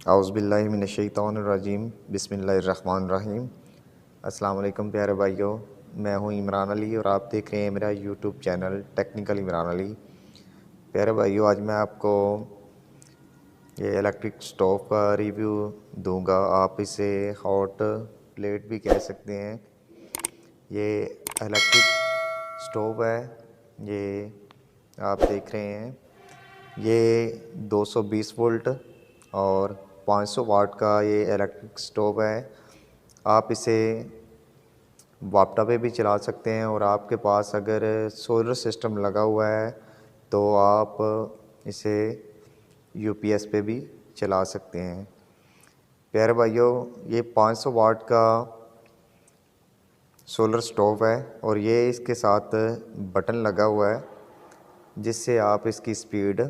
औज़ुबिल्लाहि मिनश्शैतानिर्रजीम बिस्मिल्लाहिर्रहमानिर्रहीम। अस्सलाम वालेकुम प्यारे भाइयों, मैं हूं इमरान अली और आप देख रहे हैं मेरा YouTube channel technical Imran Ali. प्यारे भाइयों, आज मैं आपको ये इलेक्ट्रिक स्टोव का रिव्यू दूंगा। आप इसे हॉट प्लेट भी कह सकते हैं। ये इलेक्ट्रिक स्टोव है, ये आप देख रहे हैं। ये 220 वोल्ट और 500 वाट का ये इलेक्ट्रिक स्टोव है। आप इसे वापटा पे भी चला सकते हैं और आपके पास अगर सोलर सिस्टम लगा हुआ है तो आप इसे यूपीएस पे भी चला सकते हैं। प्यारे भाइयों, ये 500 वाट का सोलर स्टोव है और ये इसके साथ बटन लगा हुआ है जिससे आप इसकी स्पीड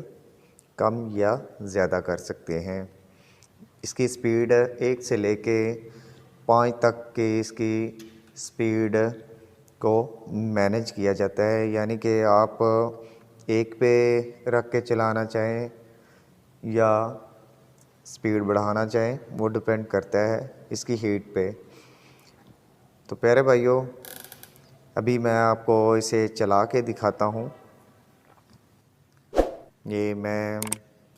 कम या ज़्यादा कर सकते हैं। इसकी स्पीड 1 से लेके 5 तक की इसकी स्पीड को मैनेज किया जाता है, यानी कि आप 1 पे रख के चलाना चाहें या स्पीड बढ़ाना चाहें, वो डिपेंड करता है इसकी हीट पे। तो प्यारे भाइयों, अभी मैं आपको इसे चला के दिखाता हूँ। ये मैं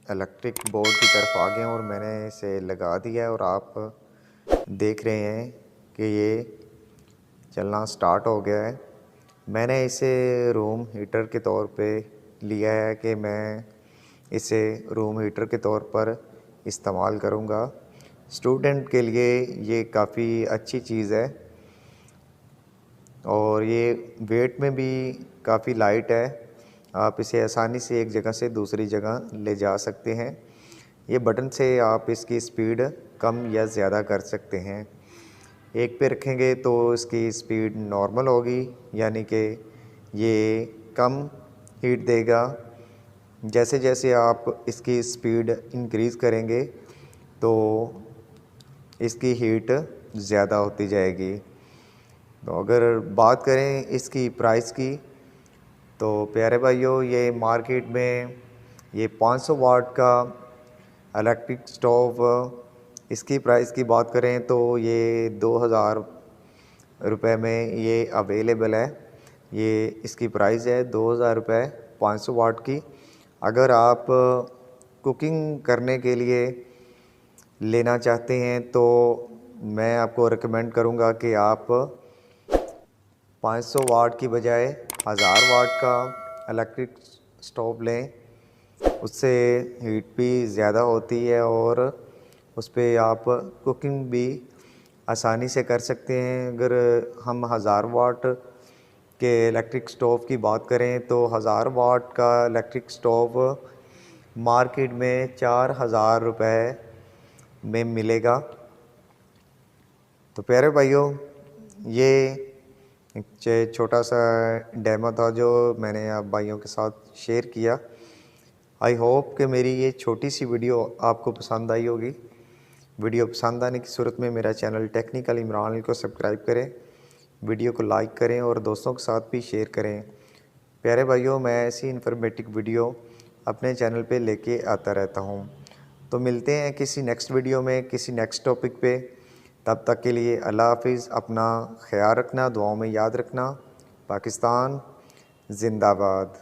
इलेक्ट्रिक बोर्ड की तरफ आ गया और मैंने इसे लगा दिया है और आप देख रहे हैं कि ये चलना स्टार्ट हो गया है। मैंने इसे रूम हीटर के तौर पे लिया है कि मैं इसे रूम हीटर के तौर पर इस्तेमाल करूँगा। स्टूडेंट के लिए ये काफ़ी अच्छी चीज़ है और ये वेट में भी काफ़ी लाइट है। आप इसे आसानी से एक जगह से दूसरी जगह ले जा सकते हैं। ये बटन से आप इसकी स्पीड कम या ज़्यादा कर सकते हैं। 1 पे रखेंगे तो इसकी स्पीड नॉर्मल होगी, यानी कि ये कम हीट देगा। जैसे जैसे आप इसकी स्पीड इंक्रीज़ करेंगे तो इसकी हीट ज़्यादा होती जाएगी। तो अगर बात करें इसकी प्राइस की, तो प्यारे भाइयों, ये मार्केट में ये 500 वाट का इलेक्ट्रिक स्टोव, इसकी प्राइस की बात करें तो ये 2000 रुपये में ये अवेलेबल है। ये इसकी प्राइस है 2000 रुपये 500 वाट की। अगर आप कुकिंग करने के लिए लेना चाहते हैं तो मैं आपको रिकमेंड करूँगा कि आप 500 वाट की बजाय 1000 वाट का इलेक्ट्रिक स्टोव लें। उससे हीट भी ज़्यादा होती है और उस पर आप कुकिंग भी आसानी से कर सकते हैं। अगर हम 1000 वाट के इलेक्ट्रिक स्टोव की बात करें तो 1000 वाट का इलेक्ट्रिक स्टोव मार्केट में 4000 रुपये में मिलेगा। तो प्यारे भाइयों, ये एक छोटा सा डेमो था जो मैंने आप भाइयों के साथ शेयर किया। आई होप कि मेरी ये छोटी सी वीडियो आपको पसंद आई होगी। वीडियो पसंद आने की सूरत में मेरा चैनल टेक्निकल इमरान को सब्सक्राइब करें, वीडियो को लाइक करें और दोस्तों के साथ भी शेयर करें। प्यारे भाइयों, मैं ऐसी इन्फॉर्मेटिव वीडियो अपने चैनल पे लेके आता रहता हूँ। तो मिलते हैं किसी नेक्स्ट वीडियो में, किसी नेक्स्ट टॉपिक पे। तब तक के लिए अल्लाह हाफिज़। अपना ख्याल रखना, दुआओं में याद रखना। पाकिस्तान जिंदाबाद।